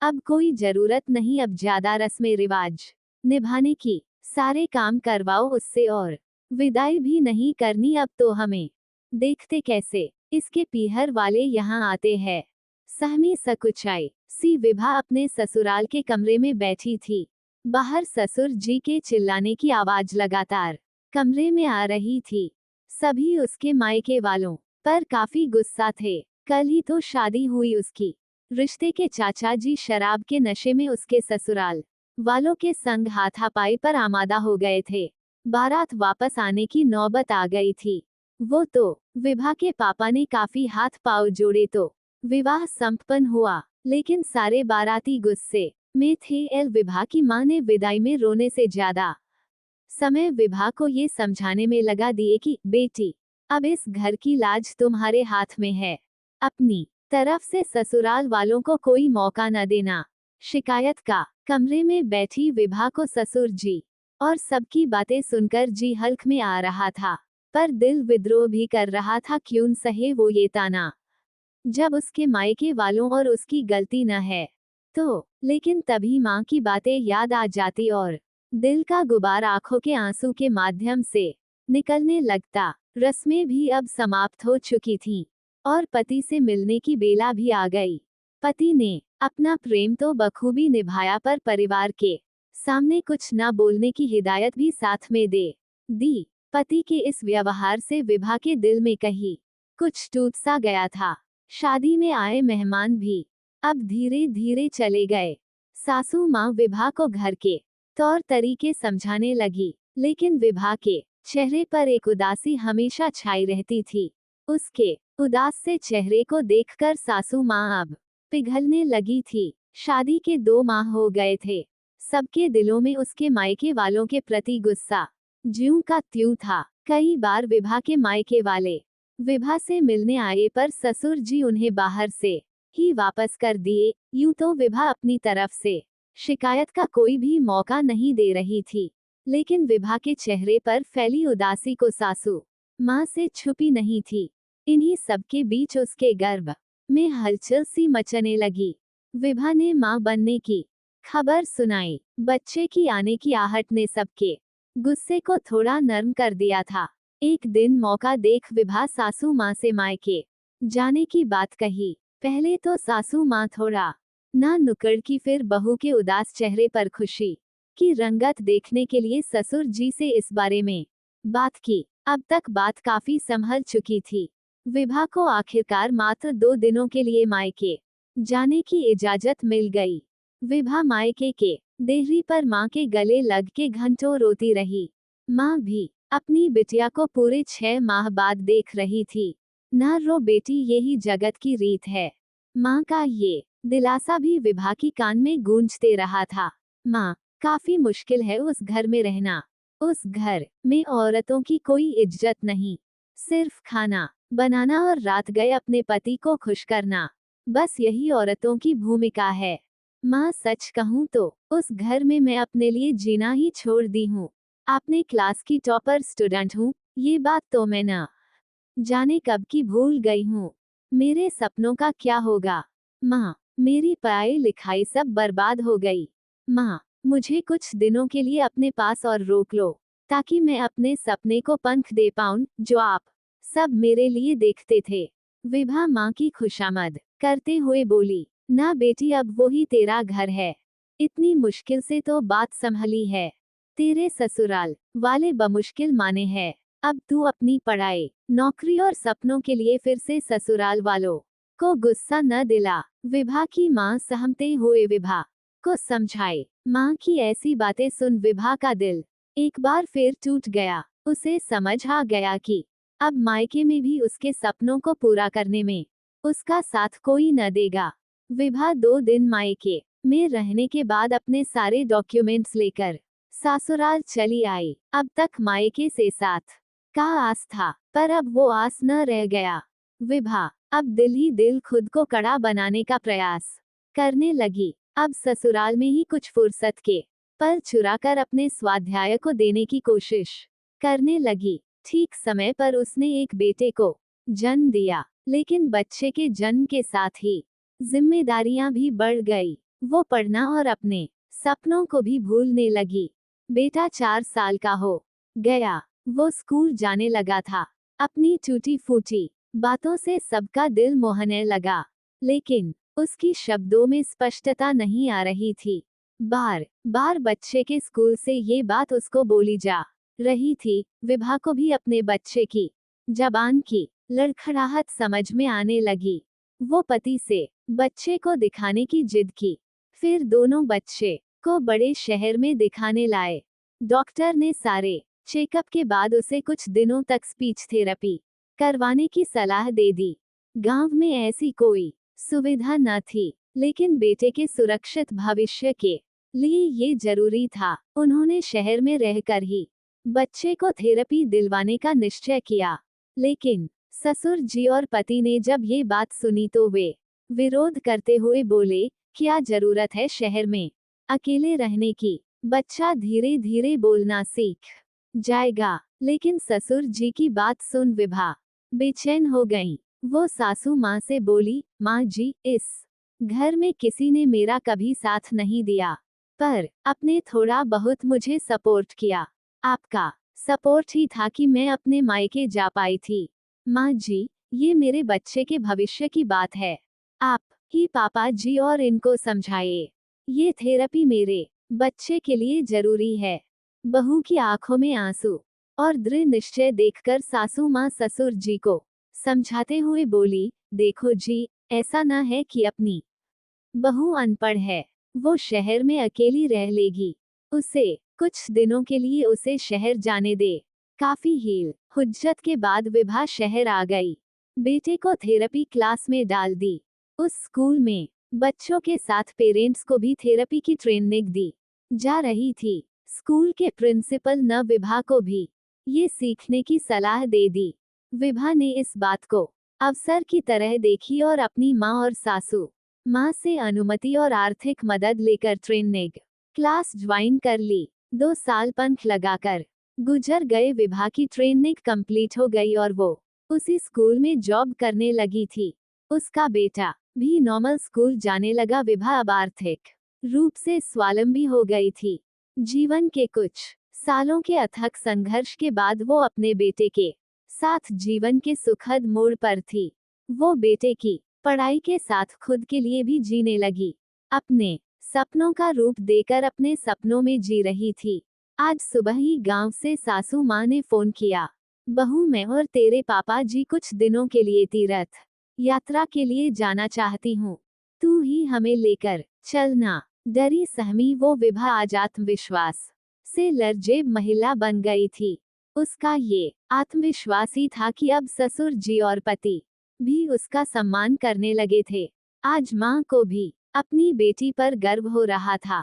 अब कोई जरूरत नहीं अब ज्यादा रस्में रिवाज निभाने की, सारे काम करवाओ उससे और विदाई भी नहीं करनी अब तो हमें। देखते कैसे इसके पीहर वाले यहाँ आते हैं। सहमी सकुचाई सी विभा अपने ससुराल के कमरे में बैठी थी। बाहर ससुर जी के चिल्लाने की आवाज लगातार कमरे में आ रही थी। सभी उसके मायके वालों पर काफी गुस्सा थे। कल ही तो शादी हुई उसकी। रिश्ते के चाचा जी शराब के नशे में उसके ससुराल वालों के संग हाथापाई पर आमादा हो गए थे। बारात वापस आने की नौबत आ गई थी। वो तो विभा के पापा ने काफी हाथ पांव जोड़े तो विवाह संपन्न हुआ, लेकिन सारे बाराती गुस्से में थे। विभा की मां ने विदाई में रोने से ज्यादा समय विभा को ये समझाने में लगा दिए कि बेटी, अब इस घर की लाज तुम्हारे हाथ में है। अपनी तरफ से ससुराल वालों को कोई मौका न देना। शिकायत का कमरे में बैठी विभा को ससुर जी और सबकी बातें सुनकर जी हल्क में आ रहा था, पर दिल विद्रोह भी कर रहा था। क्यों सहे वो ये ताना, जब उसके मायके वालों और उसकी गलती न है तो। लेकिन तभी माँ की बातें याद आ जाती और दिल का गुबार आंखों के आंसू के माध्यम से निकलने लगता। रस्में भी अब समाप्त हो चुकी थीं और पति से मिलने की बेला भी आ गई। पति ने अपना प्रेम तो बखूबी निभाया, पर परिवार के सामने कुछ न बोलने की हिदायत भी साथ में दे दी। पति के इस व्यवहार से विभा के दिल में कहीं कुछ टूट सा गया था। शादी में आए मेहमान भी अब धीरे धीरे चले गए। सासू माँ विभा को घर के तौर तरीके समझाने लगी, लेकिन विभा के चेहरे पर एक उदासी हमेशा छाई रहती थी। उसके उदास से चेहरे को देखकर सासू माँ अब पिघलने लगी थी। शादी के 2 माह हो गए थे। सबके दिलों में उसके मायके वालों के प्रति गुस्सा ज्यों का त्यों था। कई बार विभा के मायके वाले विभा से मिलने आए, पर ससुर जी उन्हें बाहर से ही वापस कर दिए। यूं तो विभा अपनी तरफ से शिकायत का कोई भी मौका नहीं दे रही थी, लेकिन विभा के चेहरे पर फैली उदासी को सासू माँ से छुपी नहीं थी। इन्हीं सबके बीच उसके गर्भ में हलचल सी मचने लगी। विभा ने माँ बनने की खबर सुनाई। बच्चे की आने की आहट ने सबके गुस्से को थोड़ा नरम कर दिया था। एक दिन मौका देख विभा सासू माँ से मायके जाने की बात कही। पहले तो सासू माँ थोड़ा ना नुक्कड़ की, फिर बहू के उदास चेहरे पर खुशी की रंगत देखने के लिए ससुर जी से इस बारे में बात की। अब तक बात काफी संभल चुकी थी। विभा को आखिरकार मात्र 2 दिनों के लिए मायके जाने की इजाजत मिल गई। विभा मायके के देहरी पर माँ के गले लग के घंटों रोती रही। माँ भी अपनी बिटिया को पूरे 6 माह बाद देख रही थी। न रो बेटी, यही जगत की रीत है। माँ का ये दिलासा भी विभा की कान में गूंजते रहा था। माँ, काफी मुश्किल है उस घर में रहना। उस घर में औरतों की कोई इज्जत नहीं, सिर्फ खाना बनाना और रात गए अपने पति को खुश करना, बस यही औरतों की भूमिका है। माँ, सच कहूँ तो उस घर में मैं अपने लिए जीना ही छोड़ दी हूँ। आपने क्लास की टॉपर स्टूडेंट हूँ, ये बात तो मैं न जाने कब की भूल गई हूँ। मेरे सपनों का क्या होगा? माँ, मेरी पढ़ाई लिखाई सब बर्बाद हो गई। माँ, मुझे कुछ दिनों के लिए अपने पास और रोक लो, ताकि मैं अपने सपने को पंख दे पाऊं, जो आप सब मेरे लिए देखते थे। विभा माँ की खुशामद करते हुए बोली, ना बेटी, अब वो ही तेरा घर है। इतनी मुश्किल से तो बात संभली है। तेरे ससुराल वाले बमुश्किल माने हैं। अब तू अपनी पढ़ाई, नौकरी और सपनों के लिए फिर से ससुराल वालों को गुस्सा न दिला। विभा की माँ सहमते हुए विभा को समझाए। माँ की ऐसी बातें सुन विभा का दिल एक बार फिर टूट गया। उसे समझ आ गया कि अब मायके में भी उसके सपनों को पूरा करने में उसका साथ कोई न देगा। विभा 2 दिन मायके में रहने के बाद अपने सारे डॉक्यूमेंट्स लेकर ससुराल चली आई। अब तक मायके से साथ का आस था, पर अब वो आस न रह गया। विभा अब दिल ही दिल खुद को कड़ा बनाने का प्रयास करने लगी। अब ससुराल में ही कुछ फुर्सत के पल चुराकर अपने स्वाध्याय को देने की कोशिश करने लगी। ठीक समय पर उसने एक बेटे को जन्म दिया, लेकिन बच्चे के जन्म के साथ ही जिम्मेदारियां भी बढ़ गई। वो पढ़ना और अपने सपनों को भी भूलने लगी। बेटा 4 साल का हो गया। वो स्कूल जाने लगा था। अपनी टूटी फूटी बातों से सबका दिल मोहने लगा, लेकिन उसकी शब्दों में स्पष्टता नहीं आ रही थी। बार बार बच्चे के स्कूल से ये बात उसको बोली जा रही थी। विभा को भी अपने बच्चे की जबान की लड़खड़ाहट समझ में आने लगी। वो पति से बच्चे को दिखाने की जिद की। फिर दोनों बच्चे को बड़े शहर में दिखाने लाए। डॉक्टर ने सारे चेकअप के बाद उसे कुछ दिनों तक स्पीच थेरेपी करवाने की सलाह दे दी। गांव में ऐसी कोई सुविधा न थी, लेकिन बेटे के सुरक्षित भविष्य के लिए ये जरूरी था। उन्होंने शहर में रहकर ही बच्चे को थेरेपी दिलवाने का निश्चय किया। लेकिन ससुर जी और पति ने जब ये बात सुनी तो वे विरोध करते हुए बोले, क्या जरूरत है शहर में अकेले रहने की? बच्चा धीरे धीरे बोलना सीख जाएगा। लेकिन ससुर जी की बात सुन विभा बेचैन हो गई। वो सासू माँ से बोली, माँ जी, इस घर में किसी ने मेरा कभी साथ नहीं दिया, पर आपने थोड़ा बहुत मुझे सपोर्ट किया। आपका सपोर्ट ही था कि मैं अपने मायके जा पाई थी। माँ जी, ये मेरे बच्चे के भविष्य की बात है। आप ही पापा जी और इनको समझाइए। ये थेरेपी मेरे बच्चे के लिए जरूरी है। बहू की आंखों में आंसू और दृढ़ निश्चय देखकर सासू माँ ससुर जी को समझाते हुए बोली, देखो जी, ऐसा ना है कि अपनी बहू अनपढ़ है, वो शहर में अकेली रह लेगी। उसे कुछ दिनों के लिए उसे शहर जाने दे। काफी हील हुज्जत के बाद विभा शहर आ गई। बेटे को थेरेपी क्लास में डाल दी। उस स्कूल में बच्चों के साथ पेरेंट्स को भी थेरेपी की ट्रेनिंग दी जा रही थी। स्कूल के प्रिंसिपल न विभा को भी ये सीखने की सलाह दे दी। विभा ने इस बात को अवसर की तरह देखी और अपनी माँ और सासू माँ से अनुमति और आर्थिक मदद लेकर ट्रेनिंग क्लास ज्वाइन कर ली। 2 साल पंख लगाकर गुजर गए। विभा की ट्रेनिंग कंप्लीट हो गई और वो उसी स्कूल में जॉब करने लगी थी। उसका बेटा भी नॉर्मल स्कूल जाने लगा। विभा अब आर्थिक रूप से स्वावलंबी हो गई थी। जीवन के कुछ सालों के अथक संघर्ष के बाद वो अपने बेटे के साथ जीवन के सुखद मोड़ पर थी। वो बेटे की पढ़ाई के साथ खुद के लिए भी जीने लगी। अपने सपनों का रूप देकर अपने सपनों में जी रही थी। आज सुबह ही गांव से सासू माँ ने फोन किया, बहू, मैं और तेरे पापा जी कुछ दिनों के लिए तीर्थ यात्रा के लिए जाना चाहती हूँ, तू ही हमें लेकर चलना। डरी सहमी वो विभा आज आत्मविश्वास से लरजेब महिला बन गई थी। उसका ये आत्मविश्वास ही था कि अब ससुर जी और पति भी उसका सम्मान करने लगे थे। आज माँ को भी अपनी बेटी पर गर्व हो रहा था।